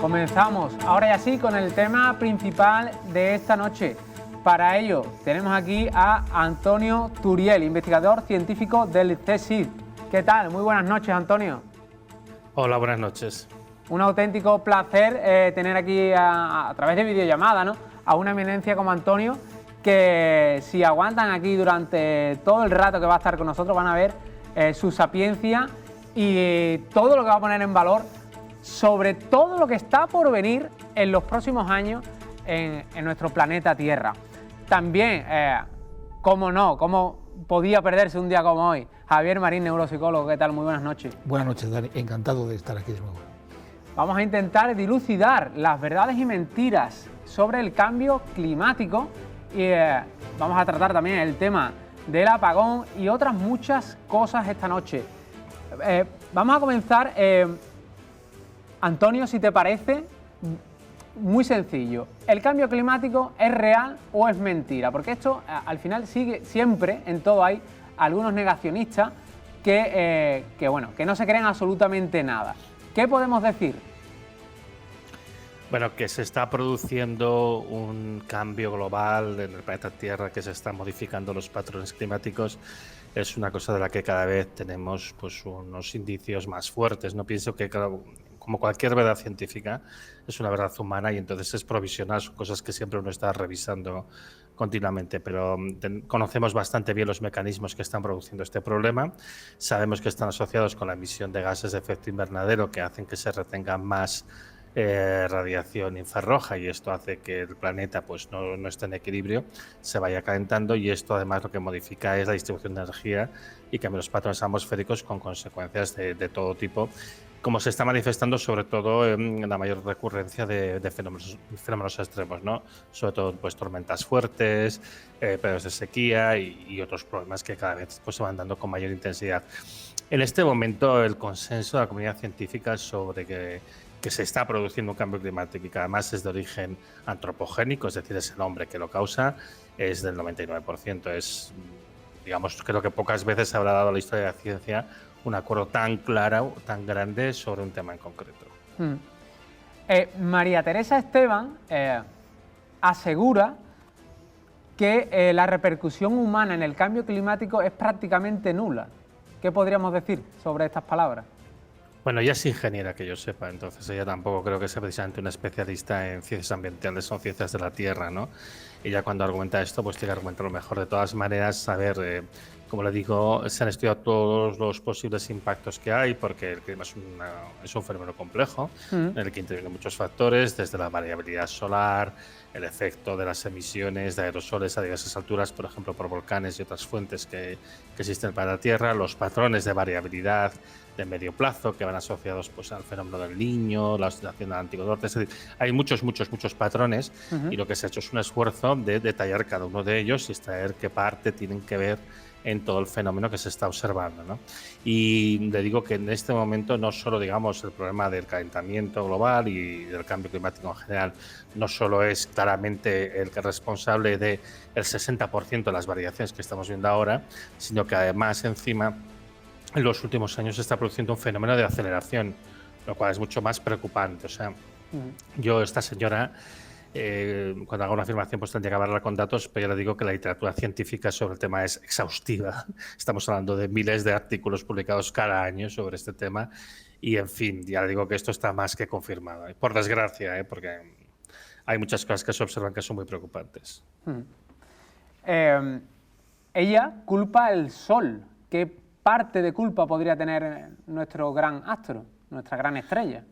Comenzamos ahora ya sí con el tema principal de esta noche. Para ello tenemos aquí a Antonio Turiel, investigador científico del CSIC. ¿Qué tal? Muy buenas noches, Antonio. Hola, buenas noches. Un auténtico placer tener aquí a través de videollamada, ¿no?, a una eminencia como Antonio, que si aguantan aquí durante todo el rato que va a estar con nosotros van a ver su sapiencia y todo lo que va a poner en valor sobre todo lo que está por venir en los próximos años en nuestro planeta Tierra. También, cómo no, cómo podía perderse un día como hoy, Javier Marín, neuropsicólogo. ¿Qué tal? Muy buenas noches. Buenas noches, Dani. Encantado de estar aquí de nuevo. Vamos a intentar dilucidar las verdades y mentiras sobre el cambio climático y vamos a tratar también el tema del apagón y otras muchas cosas esta noche. Vamos a comenzar, Antonio, si te parece, muy sencillo. ¿El cambio climático es real o es mentira? Porque esto al final sigue siempre, en todo hay algunos negacionistas que no se creen absolutamente nada. ¿Qué podemos decir? Bueno, que se está produciendo un cambio global en el planeta Tierra, que se están modificando los patrones climáticos, es una cosa de la que cada vez tenemos pues unos indicios más fuertes. No pienso que, claro, como cualquier verdad científica, es una verdad humana y entonces es provisional, son cosas que siempre uno está revisando continuamente, pero conocemos bastante bien los mecanismos que están produciendo este problema. Sabemos que están asociados con la emisión de gases de efecto invernadero que hacen que se retenga más radiación infrarroja y esto hace que el planeta pues no esté en equilibrio, se vaya calentando y esto además lo que modifica es la distribución de energía y cambia los patrones atmosféricos con consecuencias de todo tipo, como se está manifestando sobre todo en la mayor recurrencia de fenómenos extremos, ¿no? Sobre todo pues tormentas fuertes, periodos de sequía y otros problemas que cada vez pues, se van dando con mayor intensidad. En este momento el consenso de la comunidad científica sobre que se está produciendo un cambio climático y que además es de origen antropogénico, es decir, es el hombre que lo causa, es del 99%. Es, digamos, creo que pocas veces se habrá dado a la historia de la ciencia un acuerdo tan claro, tan grande sobre un tema en concreto. María Teresa Esteban asegura que la repercusión humana en el cambio climático es prácticamente nula. ¿Qué podríamos decir sobre estas palabras? Bueno, ella es ingeniera, que yo sepa, entonces ella tampoco creo que sea precisamente una especialista en ciencias ambientales o ciencias de la Tierra, ¿no? Ella cuando argumenta esto, pues tiene que argumentar lo mejor. De todas maneras, saber, como le digo, se han estudiado todos los posibles impactos que hay, porque el clima es un fenómeno complejo, en el que intervienen muchos factores, desde la variabilidad solar, el efecto de las emisiones de aerosoles a diversas alturas, por ejemplo, por volcanes y otras fuentes que existen para la Tierra, los patrones de variabilidad de medio plazo que van asociados pues al fenómeno del Niño, la oscilación del Atlántico Norte. Es decir, hay muchos patrones y lo que se ha hecho es un esfuerzo de detallar cada uno de ellos y extraer qué parte tienen que ver en todo el fenómeno que se está observando, ¿no? Y le digo que en este momento no solo, digamos, el problema del calentamiento global y del cambio climático en general no solo es claramente el responsable del 60% de las variaciones que estamos viendo ahora, sino que además encima en los últimos años se está produciendo un fenómeno de aceleración, lo cual es mucho más preocupante. O sea, yo, esta señora, cuando hago una afirmación, pues tendría que hablarla con datos, pero yo le digo que la literatura científica sobre el tema es exhaustiva. Estamos hablando de miles de artículos publicados cada año sobre este tema y, en fin, ya le digo que esto está más que confirmado. Por desgracia, porque hay muchas cosas que se observan que son muy preocupantes. Ella culpa el sol. ¿Qué parte de culpa podría tener nuestro gran astro, nuestra gran estrella?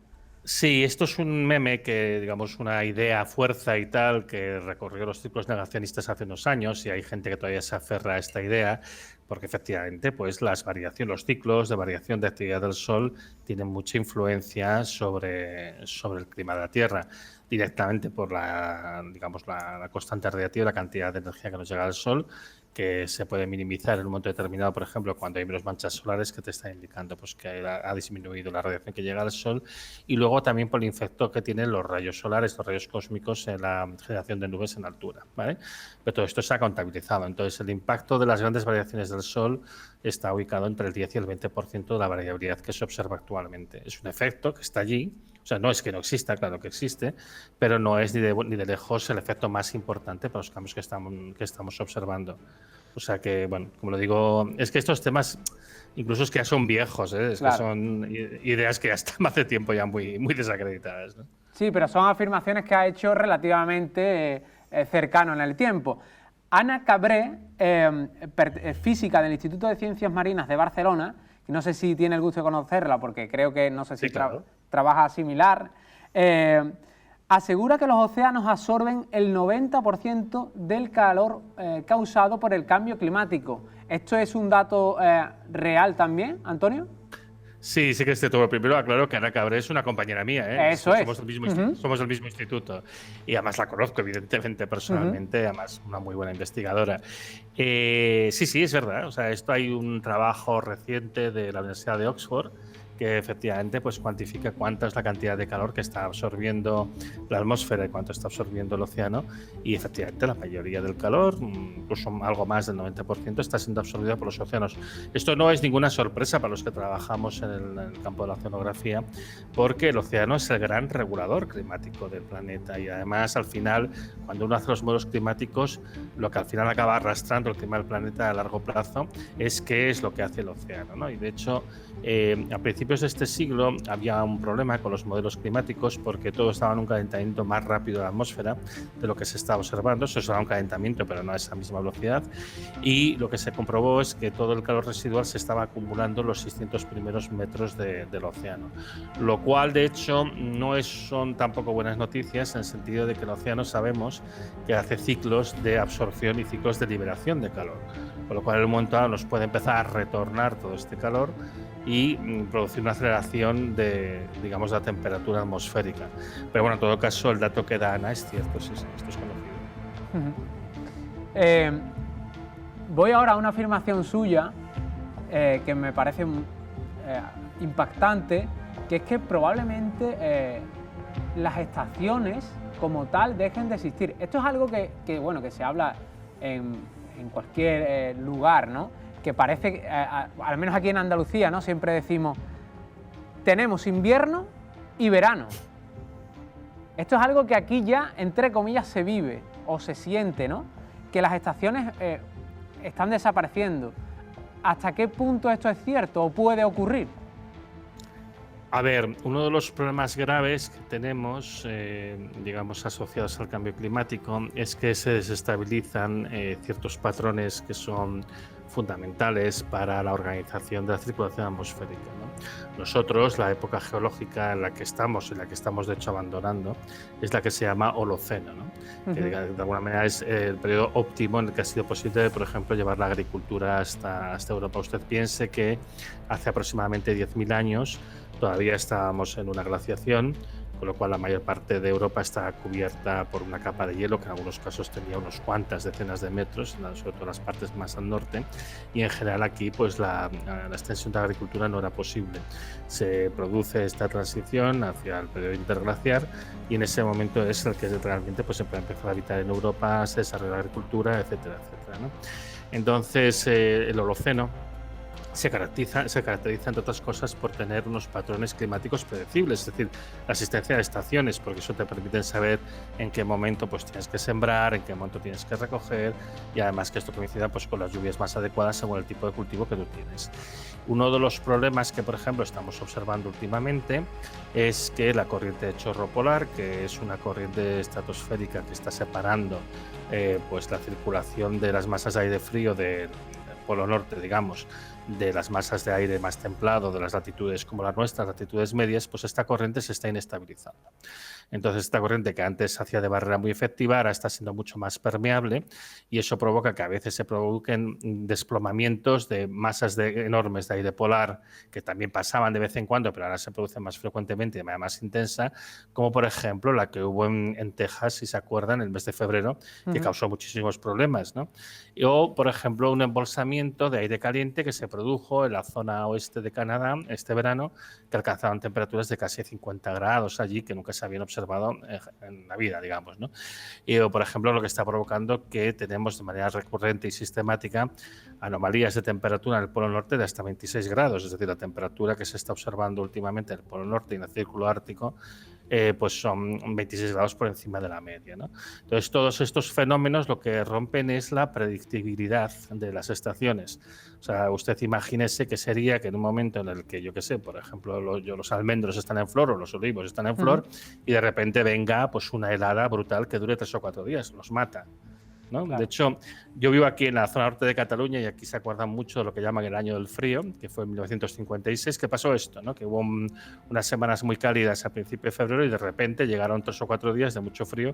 Sí, esto es un meme que, digamos, una idea fuerza y tal que recorrió los círculos negacionistas hace unos años y hay gente que todavía se aferra a esta idea porque efectivamente pues las variaciones, los ciclos de variación de actividad del Sol tienen mucha influencia sobre el clima de la Tierra, directamente por la constante radiativa, la cantidad de energía que nos llega al Sol, que se puede minimizar en un momento determinado, por ejemplo, cuando hay menos manchas solares, que te está indicando pues, que ha disminuido la radiación que llega al Sol, y luego también por el efecto que tienen los rayos solares, los rayos cósmicos en la generación de nubes en altura, ¿vale? Pero todo esto se ha contabilizado. Entonces, el impacto de las grandes variaciones del Sol está ubicado entre el 10 y el 20% de la variabilidad que se observa actualmente. Es un efecto que está allí, O sea, no es que no exista, claro que existe, pero no es ni de lejos el efecto más importante para los cambios que estamos observando. O sea que, bueno, como lo digo, es que estos temas incluso es que ya son viejos, ¿eh? Es Claro. que son ideas que ya están hace tiempo ya muy desacreditadas, ¿no? Sí, pero son afirmaciones que ha hecho relativamente cercano en el tiempo. Ana Cabré, física del Instituto de Ciencias Marinas de Barcelona, que no sé si tiene el gusto de conocerla, porque creo que no sé si Sí, claro. trabaja similar, asegura que los océanos absorben el 90% del calor causado por el cambio climático. ¿Esto es un dato real también, Antonio? Sí, sí que es cierto. Primero aclaro que Ana Cabré es una compañera mía, ¿eh? Eso es. Somos del mismo instituto. Y además la conozco, evidentemente, personalmente, además una muy buena investigadora. Sí, es verdad. O sea, esto hay un trabajo reciente de la Universidad de Oxford que efectivamente pues cuantifica cuánta es la cantidad de calor que está absorbiendo la atmósfera y cuánto está absorbiendo el océano, y efectivamente la mayoría del calor, incluso algo más del 90%, está siendo absorbido por los océanos. Esto no es ninguna sorpresa para los que trabajamos en el campo de la oceanografía, porque el océano es el gran regulador climático del planeta, y además al final, cuando uno hace los modelos climáticos, lo que al final acaba arrastrando el clima del planeta a largo plazo es qué es lo que hace el océano, ¿no? Y de hecho, a principios de este siglo había un problema con los modelos climáticos porque todo estaba en un calentamiento más rápido de la atmósfera de lo que se estaba observando. Eso era un calentamiento, pero no a esa misma velocidad. Y lo que se comprobó es que todo el calor residual se estaba acumulando en los 600 primeros metros del océano. Lo cual, de hecho, no son tampoco buenas noticias, en el sentido de que el océano sabemos que hace ciclos de absorción y ciclos de liberación de calor. Con lo cual, en un momento dado nos puede empezar a retornar todo este calor y producir una aceleración de, digamos, la temperatura atmosférica. Pero bueno, en todo caso, el dato que da Ana es cierto, sí, esto es conocido. Voy ahora a una afirmación suya que me parece impactante, que es que probablemente las estaciones como tal dejen de existir. Esto es algo que se habla en cualquier lugar, ¿no? Que parece, al menos aquí en Andalucía, ¿no? Siempre decimos, tenemos invierno y verano. Esto es algo que aquí ya, entre comillas, se vive o se siente, ¿no? Que las estaciones están desapareciendo. ¿Hasta qué punto esto es cierto o puede ocurrir? A ver, uno de los problemas graves que tenemos, digamos, asociados al cambio climático, es que se desestabilizan ciertos patrones que son fundamentales para la organización de la circulación atmosférica, ¿no? Nosotros, la época geológica en la que estamos, de hecho abandonando, es la que se llama Holoceno, ¿no? Que de alguna manera es el periodo óptimo en el que ha sido posible, por ejemplo, llevar la agricultura hasta Europa. Usted piense que hace aproximadamente 10.000 años todavía estábamos en una glaciación, con lo cual la mayor parte de Europa está cubierta por una capa de hielo que en algunos casos tenía unos cuantas decenas de metros, sobre todo las partes más al norte, y en general aquí pues la extensión de la agricultura no era posible. Se produce esta transición hacia el periodo interglaciar y en ese momento es el que realmente pues se puede empezar a habitar en Europa, se desarrolla la agricultura, etcétera, etcétera, ¿no? Entonces el Holoceno se caracteriza, entre otras cosas, por tener unos patrones climáticos predecibles, es decir, la existencia de estaciones, porque eso te permite saber en qué momento pues, tienes que sembrar, en qué momento tienes que recoger, y además que esto coincida pues, con las lluvias más adecuadas según el tipo de cultivo que tú tienes. Uno de los problemas que, por ejemplo, estamos observando últimamente es que la corriente de chorro polar, que es una corriente estratosférica que está separando pues, la circulación de las masas de aire frío del Polo Norte, digamos, de las masas de aire más templado, de las latitudes como las nuestras, latitudes medias, pues esta corriente se está inestabilizando. Entonces esta corriente que antes hacía de barrera muy efectiva ahora está siendo mucho más permeable y eso provoca que a veces se produzcan desplomamientos de masas enormes de aire polar que también pasaban de vez en cuando, pero ahora se producen más frecuentemente y de manera más intensa, como por ejemplo la que hubo en Texas, si se acuerdan, el mes de febrero, que causó muchísimos problemas, ¿no? O, por ejemplo, un embolsamiento de aire caliente que se produjo en la zona oeste de Canadá este verano, que alcanzaron temperaturas de casi 50 grados allí, que nunca se habían observado en la vida, digamos, ¿no? Y, por ejemplo, lo que está provocando que tenemos de manera recurrente y sistemática anomalías de temperatura en el Polo Norte de hasta 26 grados, es decir, la temperatura que se está observando últimamente en el Polo Norte y en el Círculo Ártico, pues son 26 grados por encima de la media, ¿no? Entonces, todos estos fenómenos lo que rompen es la predictibilidad de las estaciones. O sea, usted imagínese que sería que en un momento en el que, yo qué sé, por ejemplo, los almendros están en flor o los olivos están en flor y de repente venga pues una helada brutal que dure 3 o 4 días, los mata, ¿no? Claro. De hecho, yo vivo aquí en la zona norte de Cataluña y aquí se acuerdan mucho de lo que llaman el año del frío, que fue en 1956, que pasó esto, ¿no? Que hubo unas semanas muy cálidas a principios de febrero y de repente llegaron 3 o 4 días de mucho frío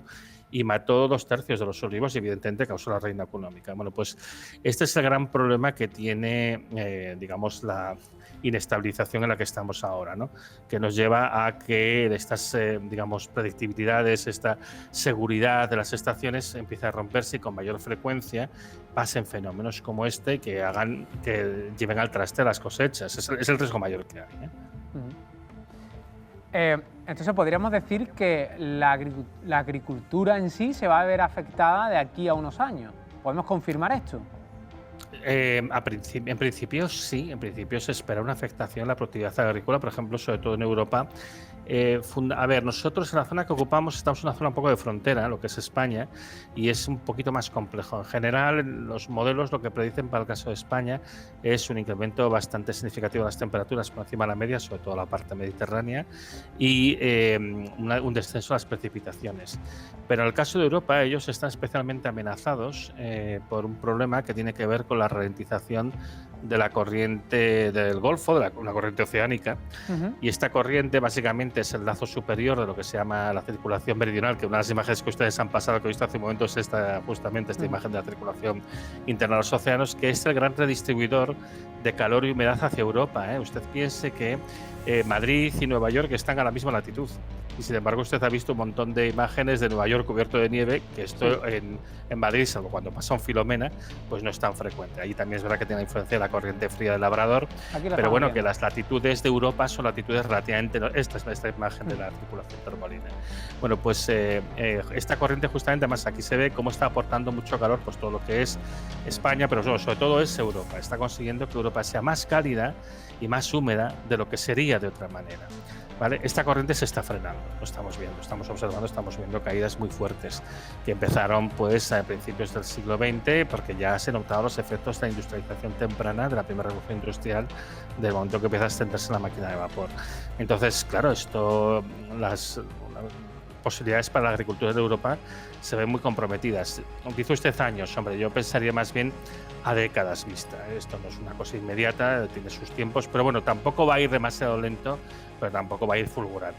y mató 2/3 de los olivos y evidentemente causó la ruina económica. Bueno, pues este es el gran problema que tiene, digamos, la inestabilización en la que estamos ahora, ¿no? Que nos lleva a que estas, digamos, predictibilidades, esta seguridad de las estaciones empiece a romperse y con mayor frecuencia pasen fenómenos como este que hagan que lleven al traste las cosechas. Es el riesgo mayor que hay, Entonces podríamos decir que la agricultura en sí se va a ver afectada de aquí a unos años. ¿Podemos confirmar esto? En principio sí, en principio se espera una afectación a la productividad agrícola, por ejemplo, sobre todo en Europa. A ver, nosotros en la zona que ocupamos estamos en una zona un poco de frontera, lo que es España, y es un poquito más complejo. En general, los modelos lo que predicen para el caso de España es un incremento bastante significativo de las temperaturas por encima de la media, sobre todo la parte mediterránea, y un descenso de las precipitaciones. Pero en el caso de Europa, ellos están especialmente amenazados por un problema que tiene que ver con la ralentización de la corriente del Golfo, de una corriente oceánica, y esta corriente básicamente es el lazo superior de lo que se llama la circulación meridional, que una de las imágenes que ustedes han pasado, que he visto hace un momento, es justamente esta imagen de la circulación interna de los océanos, que es el gran redistribuidor de calor y humedad hacia Europa. Usted piense que Madrid y Nueva York están a la misma latitud. Y sin embargo, usted ha visto un montón de imágenes de Nueva York cubierto de nieve, que esto en Madrid, salvo cuando pasa un Filomena, pues no es tan frecuente. Allí también es verdad que tiene la influencia de la corriente fría del Labrador, pero bueno, viendo que las latitudes de Europa son latitudes relativamente... Esta es esta imagen de la circulación termolina. Bueno, pues esta corriente justamente, además aquí se ve cómo está aportando mucho calor, pues todo lo que es España, pero sobre todo es Europa. Está consiguiendo que Europa sea más cálida y más húmeda de lo que sería de otra manera. ¿Vale? Esta corriente se está frenando, lo estamos viendo, estamos viendo caídas muy fuertes que empezaron pues a principios del siglo XX, porque ya se notaban los efectos de la industrialización temprana, de la primera revolución industrial, del momento que empieza a extenderse la máquina de vapor. Entonces, claro, las posibilidades para la agricultura de Europa se ven muy comprometidas. Dice usted años, hombre, yo pensaría más bien a décadas vista. Esto no es una cosa inmediata, tiene sus tiempos, pero bueno, tampoco va a ir demasiado lento, pero tampoco va a ir fulgurante.